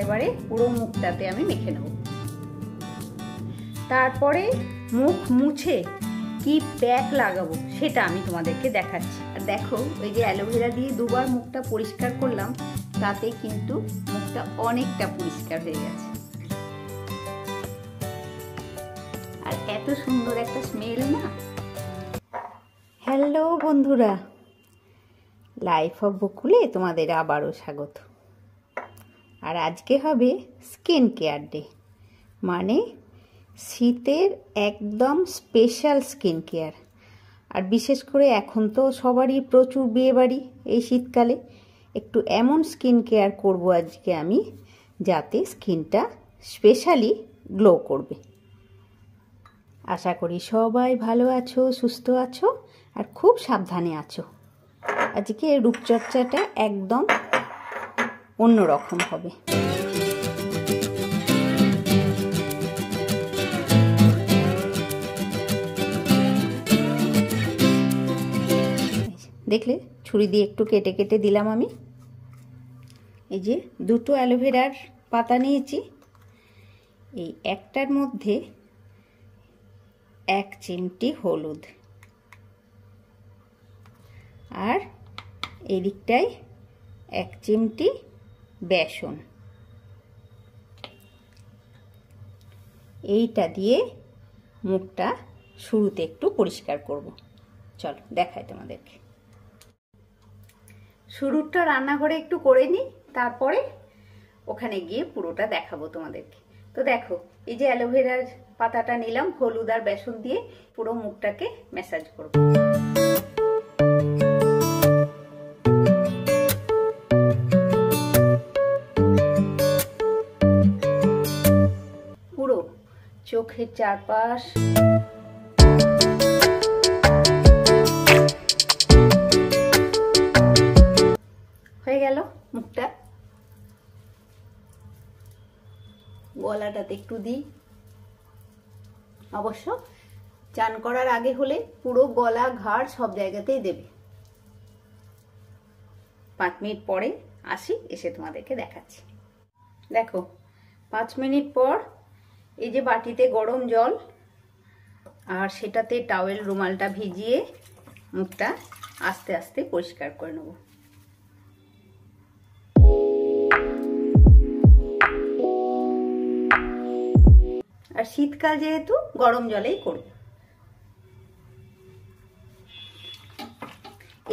এবারে পুরো মুখটাতে আমি মেখে নেব। তারপরে মুখ মুছে কি প্যাক লাগাবো সেটা আমি তোমাদেরকে দেখাচ্ছি। আর দেখো, ওই যে অ্যালোভেরা দিয়ে দুবার মুখটা পরিষ্কার করলাম, তাতে কিন্তু মুখটা অনেকটা পরিষ্কার হয়ে গেছে। আর এত সুন্দর একটা স্মেল না। হ্যালো বন্ধুরা, লাইফ অফ বকুলে তোমাদের আবারও স্বাগত। আর আজকে হবে স্কিন কেয়ার ডে, মানে শীতের একদম স্পেশাল স্কিন কেয়ার। আর বিশেষ করে এখন তো সবারই প্রচুর বিয়েবাড়ি, এই শীতকালে একটু এমন স্কিন কেয়ার করব আজকে আমি, যাতে স্কিনটা স্পেশালি গ্লো করবে। আশা করি সবাই ভালো আছো, সুস্থ আছো আর খুব সাবধানে আছো। আজকে রূপচর্চাটা একদম অন্যরকম হবে। দেখলে, ছুরি দিয়ে একটু কেটে কেটে দিলাম আমি। এই যে দুটো অ্যালোভেরার পাতা নিয়েছি, এই একটার মধ্যে 1 চিমটি হলুদ, আর এদিকটায় 1 চিমটি বেসন। এইটা দিয়ে মুখটা শুরুতে একটু পরিষ্কার করব। চলো দেখাই তোমাদেরকে। শুরুটা রান্নাঘরে একটু করে নিই, তারপরে ওখানে গিয়ে পুরোটা দেখাবো তোমাদেরকে। তো দেখো, এই যে অ্যালোভেরার পাতাটা নিলাম, হলুদ আর বেসন দিয়ে পুরো মুখটাকে ম্যাসাজ করব। পুরো চোখের চারপাশ, হয়ে গেল মুখটা। গলাটাতে একটু দিই, অবশ্য চান করার আগে হলে পুরো গলা ঘাড় সব জায়গাতেই দেবে। 5 মিনিট পরে আসি, এসে তোমাদেরকে দেখাচ্ছি। দেখো, 5 মিনিট পর এই যে বাটিতে গরম জল, আর সেটাতে টাওয়েল রুমালটা ভিজিয়ে মুখটা আস্তে আস্তে পরিষ্কার করে নেব। আর শীতকাল যেহেতু, গরম জলেই করব।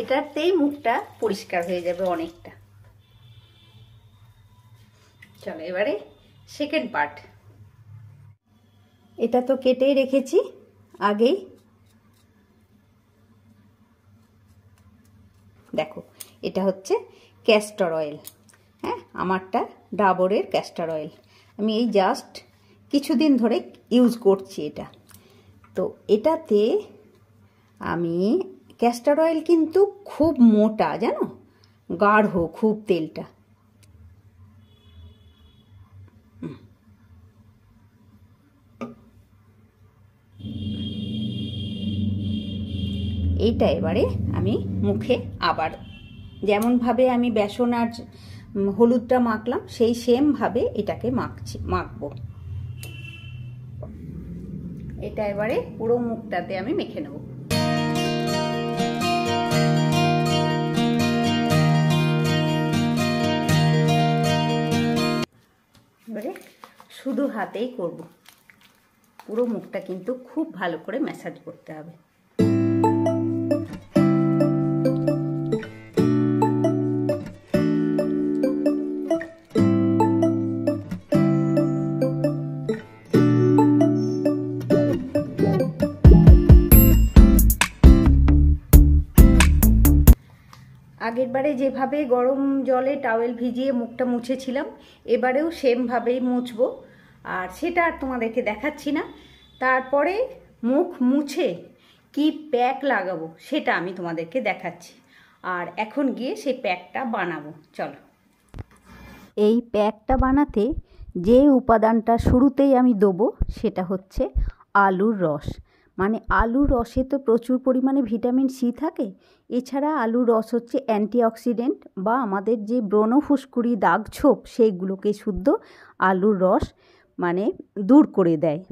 এটাতেই মুখটা পরিষ্কার হয়ে যাবে অনেকটা। চলো এবারে সেকেন্ড পার্ট। এটা তো কেটেই রেখেছি আগেই। দেখো, এটা হচ্ছে ক্যাস্টর অয়েল। হ্যাঁ, আমারটা ডাবরের ক্যাস্টর অয়েল। আমি এই জাস্ট কিছুদিন ধরে ইউজ করছি এটা। তো এটাতে আমি, ক্যাস্টর অয়েল কিন্তু খুব মোটা, জানো, গাঢ় খুব তেলটা। এইটা এবারে আমি মুখে আবার যেমনভাবে আমি বেসন আর হলুদটা মাখলাম, সেই সেম ভাবে এটাকে মাখবো। এটা এবারে পুরো মুখটাতে আমি মেখে নেব। এবারে শুধু হাতেই করব। পুরো মুখটা কিন্তু খুব ভালো করে ম্যাসাজ করতে হবে। আগের বারে যেভাবে গরম জলে টাওয়েল ভিজিয়ে মুখটা মুছেছিলাম, এবারেও সেমভাবেই মুছবো। আর সেটা আর তোমাদেরকে দেখাচ্ছি না। তারপরে মুখ মুছে কি প্যাক লাগাবো সেটা আমি তোমাদেরকে দেখাচ্ছি। আর এখন গিয়ে সেই প্যাকটা বানাবো। চলো। এই প্যাকটা বানাতে যে উপাদানটা শুরুতেই আমি দেবো সেটা হচ্ছে আলুর রস। মানে আলুর রসে তো প্রচুর পরিমাণে ভিটামিন সি থাকে। এছাড়া আলুর রস হচ্ছে অ্যান্টিঅক্সিডেন্ট, বা আমাদের যে ব্রণ ফুসকুড়ি দাগ ছোপ সেইগুলোকে শুদ্ধ আলুর রস মানে দূর করে দেয়।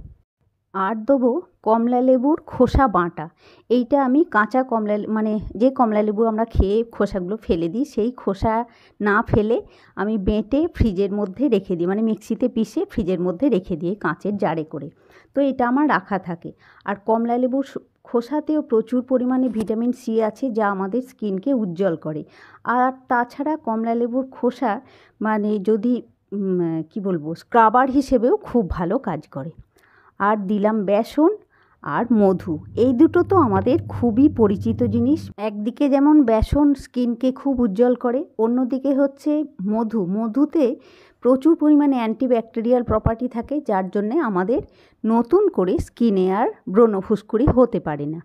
আর দেবো কমলা লেবুর খোসা বাটা। এইটা আমি কাঁচা কমলা মানে যে কমলা লেবু আমরা খেয়ে খোসাগুলো ফেলে দিই, সেই খোসা না ফেলে আমি বেটে ফ্রিজের মধ্যে রেখে দিই, মানে মিক্সিতে পিষে ফ্রিজের মধ্যে রেখে দিই কাঁচের জারে করে। তো এটা আমার রাখা থাকে। আর কমলা লেবুর খোসাতেও প্রচুর পরিমাণে ভিটামিন সি আছে, যা আমাদের স্কিনকে উজ্জ্বল করে। আর তাছাড়া কমলা লেবুর খোসা মানে যদি কি বলবো, স্ক্রাবার হিসেবেও খুব ভালো কাজ করে। আর দিলাম বেসন আর মধু। এই দুটো তো আমাদের খুবই পরিচিত জিনিস। একদিকে যেমন বেসন স্কিনকে খুব উজ্জ্বল করে, অন্যদিকে হচ্ছে মধু। মধুতে প্রচুর পরিমাণে অ্যান্টিব্যাকটেরিয়াল প্রপার্টি থাকে, যার জন্যে আমাদের নতুন করে স্কিনে আর ব্রণ ফুসকুড়ি হতে পারে না।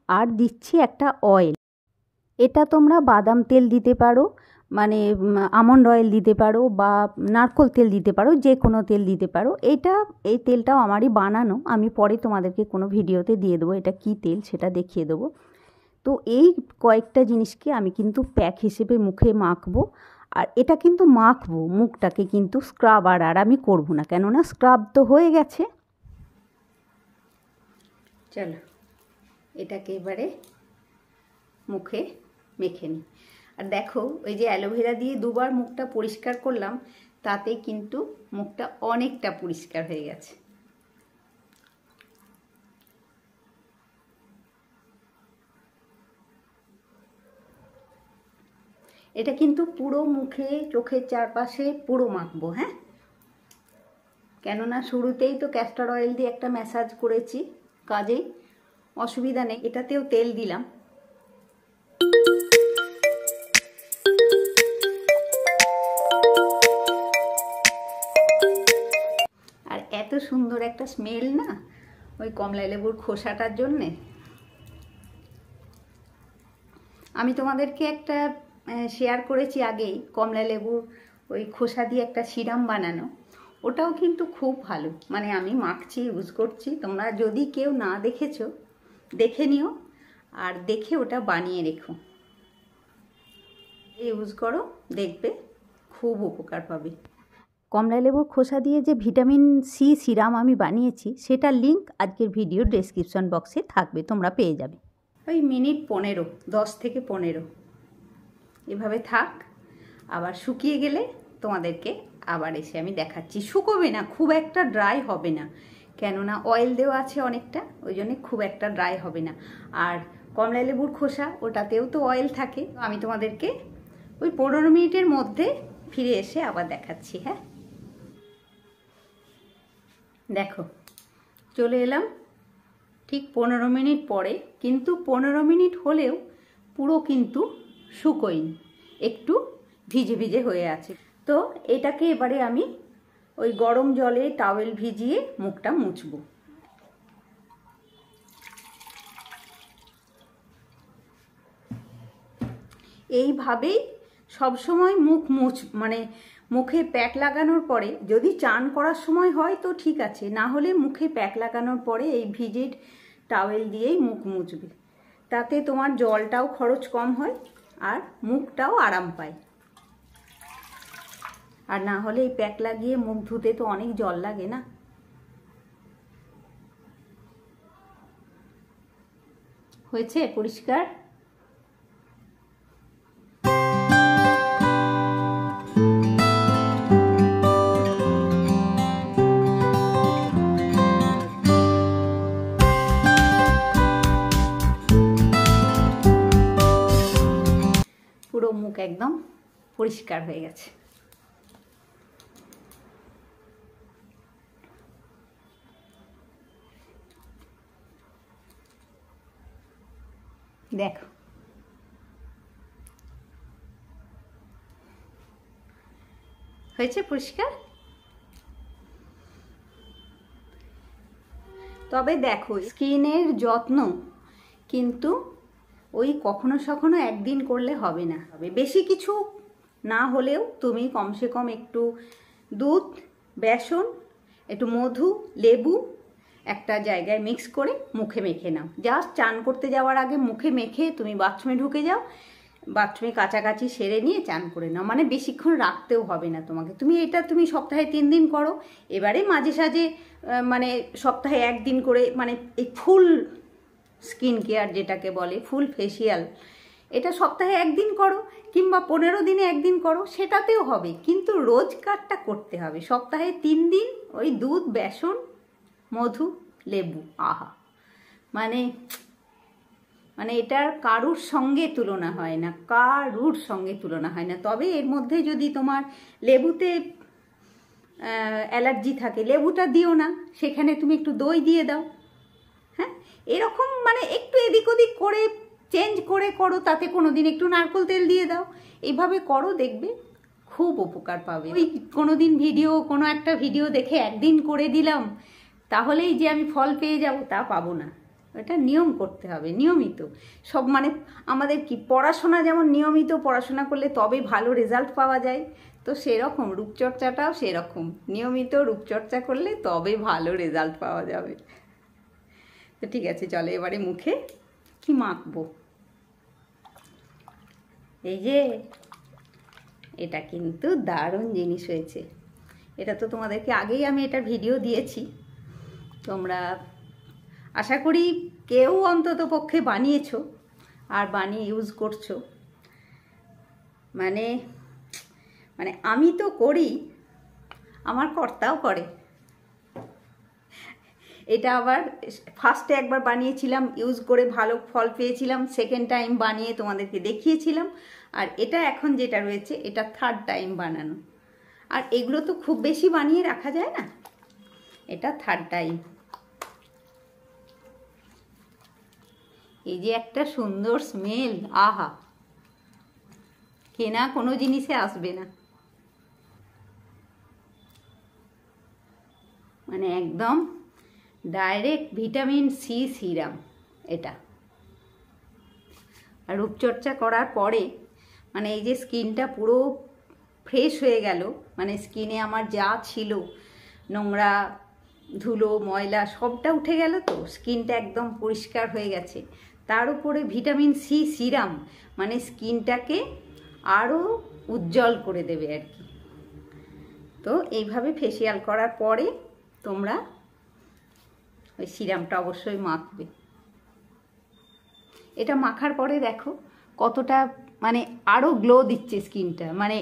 আর দিচ্ছি একটা অয়েল। এটা তোমরা বাদাম তেল দিতে পারো, মানে আমন্ড অয়েল দিতে পারো, বা নারকেল তেল দিতে পারো, যে কোনো তেল দিতে পারো। এই তেলটাও আমারই বানানো, আমি পরে তোমাদেরকে কোনো ভিডিওতে দিয়ে দেবো এটা কী তেল সেটা দেখিয়ে দেবো। তো এই কয়েকটা জিনিসকে আমি কিন্তু প্যাক হিসেবে মুখে মাখবো। আর এটা কিন্তু মাখবো, মুখটাকে কিন্তু স্ক্রাব আর আমি করবো না, কেননা স্ক্রাব তো হয়ে গেছে। চলো এটাকে এবারে মুখে মেখে নিই। আর দেখো, ওই যে অ্যালোভেরা দিয়ে দুবার মুখটা পরিষ্কার করলাম, তাতে কিন্তু মুখটা অনেকটা পরিষ্কার হয়ে গেছে। এটা কিন্তু পুরো মুখে, চোখের চারপাশে পুরো মাখবো, হ্যাঁ, কেননা শুরুতেই তো ক্যাস্টর অয়েল দিয়ে একটা ম্যাসাজ করেছি, কাজেই অসুবিধা নেই। এটাতেও তেল দিলাম। আর এত সুন্দর একটা স্মেল না ওই কমলা লেবুর খোসাটার জন্যে। আমি তোমাদেরকে একটা শেয়ার করেছি আগেই, কমলা লেবুর ওই খোসা দিয়ে একটা সিরাম বানানো, ওটাও কিন্তু খুব ভালো। মানে আমি মাখছি, ইউজ করছি। তোমরা যদি কেউ না দেখেছো দেখে নিও, আর দেখে ওটা বানিয়ে রেখো, ইউজ করো, দেখবে খুব উপকার পাবে। কমলা লেবুর খোসা দিয়ে যে ভিটামিন সি সিরাম আমি বানিয়েছি, সেটার লিঙ্ক আজকের ভিডিও ডেসক্রিপশন বক্সে থাকবে, তোমরা পেয়ে যাবে। ওই মিনিট 15, 10 থেকে 15 এভাবে থাক। আবার শুকিয়ে গেলে তোমাদেরকে আবার এসে আমি দেখাচ্ছি। শুকোবে না, খুব একটা ড্রাই হবে না, কেননা অয়েল দেওয়া আছে অনেকটা, ওই জন্যে খুব একটা ড্রাই হবে না। আর কমলা লেবুর খোসা, ওটাতেও তো অয়েল থাকে। আমি তোমাদেরকে ওই 15 মিনিটের মধ্যে ফিরে এসে আবার দেখাচ্ছি। হ্যাঁ, দেখো চলে এলাম ঠিক 15 মিনিট পরে, কিন্তু 15 মিনিট হলেও পুরো কিন্তু শুকোয়নি, একটু ভিজে ভিজে হয়ে আছে। তো এটাকে এবারে আমি ওই গরম জলে টাওয়েল ভিজিয়ে মুখটা মুছবো। এইভাবেই সবসময় মুখ মানে মুখে প্যাক লাগানোর পরে, যদি চান করার সময় হয় তো ঠিক আছে, না হলে মুখে প্যাক লাগানোর পরে এই ভিজে টাওয়েল দিয়েই মুখ মুছবে। তাতে তোমার জলটাও খরচ কম হয় আর মুখটাও আরাম পায়। আর না হলে এই প্যাক লাগিয়ে মুখ ধুতে তো অনেক জল লাগে না। হয়েছে পরিষ্কার? পুরো মুখ একদম পরিষ্কার হয়ে গেছে। দেখো হয়েছে পরিষ্কার। তবে দেখো, স্কিনের যত্ন কিন্তু ওই কখনো সখনো একদিন করলে হবে না। বেশি কিছু না হলেও তুমি কমসে কম একটু দুধ, বেসন, একটু মধু, লেবু, একটা জায়গায় মিক্স করে মুখে মেখে নাও। জাস্ট চান করতে যাওয়ার আগে মুখে মেখে তুমি বাথরুমে ঢুকে যাও, বাথরুমে কাছাকাছি সেরে নিয়ে চান করে নাও। মানে বেশিক্ষণ রাখতেও হবে না তোমাকে। তুমি সপ্তাহে 3 দিন করো। এবারে মাঝে সাঝে মানে সপ্তাহে 1 দিন করে মানে এই ফুল স্কিন কেয়ার যেটাকে বলে ফুল ফেসিয়াল, এটা সপ্তাহে 1 দিন করো কিংবা 15 দিনে 1 দিন করো, সেটাতেও হবে। কিন্তু রোজকারটা করতে হবে। সপ্তাহে 3 দিন ওই দুধ, বেসন, মধু, লেবু, আহা, মানে এটার কারুর সঙ্গে তুলনা হয় না, কারুর সঙ্গে তুলনা হয় না। তবে এর মধ্যে যদি তোমার লেবুতে অ্যালার্জি থাকে, লেবুটা দিও না, সেখানে তুমি একটু দই দিয়ে দাও। হ্যাঁ, এরকম মানে একটু এদিক ওদিক করে চেঞ্জ করে করো। তাতে কোনো দিন একটু নারকেল তেল দিয়ে দাও। এইভাবে করো, দেখবে খুব উপকার পাবে। ওই কোনো একটা ভিডিও দেখে 1 দিন করে দিলাম তাহলেই যে আমি ফল পেয়ে যাব তা পাবো না। এটা নিয়ম করতে হবে, নিয়মিত। সব মানে আমাদের কি পড়াশোনা যেমন নিয়মিত পড়াশোনা করলে তবে ভালো রেজাল্ট পাওয়া যায়, তো সেরকম রূপচর্চাটাও সেরকম, নিয়মিত রূপচর্চা করলে তবে ভালো রেজাল্ট পাওয়া যাবে। তো ঠিক আছে, চলো এবারে মুখে কি মাখবো। এই যে এটা কিন্তু দারুণ জিনিস হয়েছে। এটা তো তোমাদেরকে আগেই আমি এটার ভিডিও দিয়েছি। তোমরা আশা করি কেউ অন্তত পক্ষে বানিয়েছো আর বানিয়ে ইউজ করছো। মানে আমি তো করি, আমার কর্তাও করে। এটা আবার ফার্স্টে একবার বানিয়েছিলাম, ইউজ করে ভালো ফল পেয়েছিলাম, সেকেন্ড টাইম বানিয়ে তোমাদেরকে দেখিয়েছিলাম। আর এটা এখন যেটা রয়েছে এটা 3rd টাইম বানানো। আর এগুলো তো খুব বেশি বানিয়ে রাখা যায় না, এটা 3rd টাইম। এই যে একটা সুন্দর স্মেল, আহা, কেনা কোনো জিনিসে আসবে না। মানে একদম ডাইরেক্ট ভিটামিন সি সিরাম এটা। আর রূপচর্চা করার পরে মানে এই যে স্কিনটা পুরো ফ্রেশ হয়ে গেল। মানে স্কিনে আমার যা ছিল নোংরা, ধুলো, ময়লা সবটা উঠে গেল, তো স্কিনটা একদম পরিষ্কার হয়ে গেছে। তার উপরে ভিটামিন সি সিরাম মানে স্কিনটাকে আরও উজ্জ্বল করে দেবে আর কি। তো এইভাবে ফেসিয়াল করার পরে তোমরা ওই সিরামটা অবশ্যই মাখবে। এটা মাখার পরে দেখো কতটা মানে আরও গ্লো দিচ্ছে স্কিনটা। মানে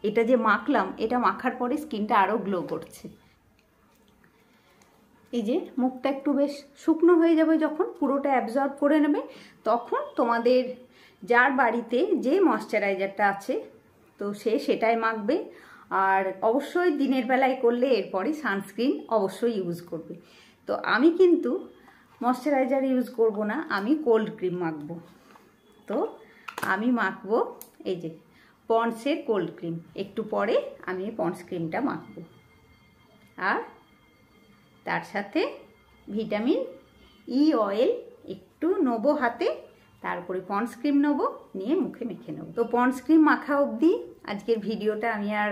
এটা যে মাখলাম, এটা মাখার পরে স্কিনটা আরও গ্লো করছে। এই যে মুখটা একটু বেশ শুকনো হয়ে যাবে, যখন পুরোটা অ্যাবজর্ব করে নেবে, তখন তোমাদের যার বাড়িতে যে ময়শ্চারাইজারটা আছে তো সেটাই মাখবে। আর অবশ্যই দিনের বেলায় করলে এরপরে সানস্ক্রিন অবশ্যই ইউজ করবে। তো আমি কিন্তু ময়শ্চারাইজার ইউজ করব না, আমি কোল্ড ক্রিম মাখবো। তো আমি মাখবো এই যে পন্ডসের কোল্ড ক্রিম। একটু পরে আমি পন্ডস ক্রিমটা মাখবো। আর তার সাথে ভিটামিন ই অয়েল একটু নেবো হাতে, তারপরে পন্ডস ক্রিম নেবো, নিয়ে মুখে মেখে নেবো। তো পন্ডস ক্রিম মাখা অবধি আজকের ভিডিওটা আমি আর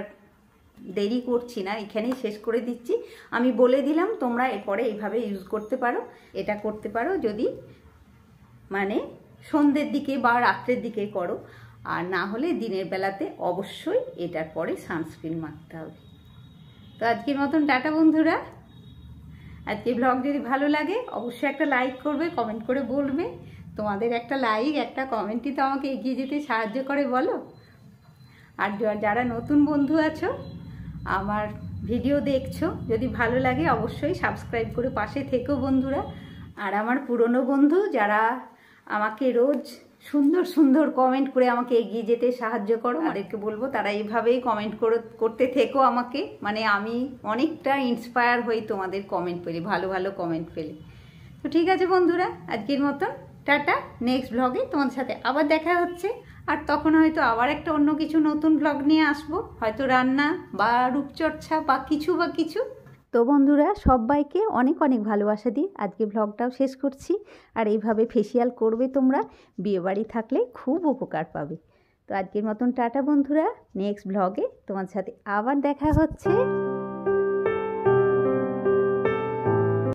দেরি করছি না, এখানেই শেষ করে দিচ্ছি। আমি বলে দিলাম তোমরা এরপরে এইভাবে ইউজ করতে পারো। এটা করতে পারো যদি মানে সন্ধ্যের দিকে বা রাত্রের দিকে করো, আর না হলে দিনের বেলাতে অবশ্যই এটার পরে সানস্ক্রিন মাখতে হবে। তো আজকের মতন টাটা বন্ধুরা। আজকে ব্লগ যদি ভালো লাগে অবশ্যই একটা লাইক করবে, কমেন্ট করে বলবে। তোমাদের একটা লাইক, একটা কমেন্টই তো আমাকে এগিয়ে যেতে সাহায্য করে, বলো। আর যারা নতুন বন্ধু আছো, আমার ভিডিও দেখছো, যদি ভালো লাগে অবশ্যই সাবস্ক্রাইব করে পাশে থেকো বন্ধুরা। আর আমার পুরনো বন্ধু যারা আমাকে রোজ সুন্দর সুন্দর কমেন্ট করে আমাকে এগিয়ে যেতে সাহায্য করো, তাদেরকে বলবো তারা এইভাবেই কমেন্ট করতে থেকো আমাকে। মানে আমি অনেকটা ইন্সপায়ার হই তোমাদের কমেন্ট পেলে, ভালো ভালো কমেন্ট পেলে। তো ঠিক আছে বন্ধুরা, আজকের মতন টাটা। নেক্সট ব্লগে তোমাদের সাথে আবার দেখা হচ্ছে। আর তখন হয়তো আবার একটা অন্য কিছু নতুন ব্লগ নিয়ে আসবো, হয়তো রান্না বা রূপচর্চা বা কিছু। তো বন্ধুরা, সবাইকে অনেক অনেক ভালোবাসা দিই আজকে ব্লগটাও শেষ করছি। আর এইভাবে ফেসিয়াল করবে তোমরা, বিয়েবাড়ি থাকলে খুব উপকার পাবে। তো আজকের মতন টাটা বন্ধুরা, নেক্সট ব্লগে তোমার সাথে আবার দেখা হচ্ছে।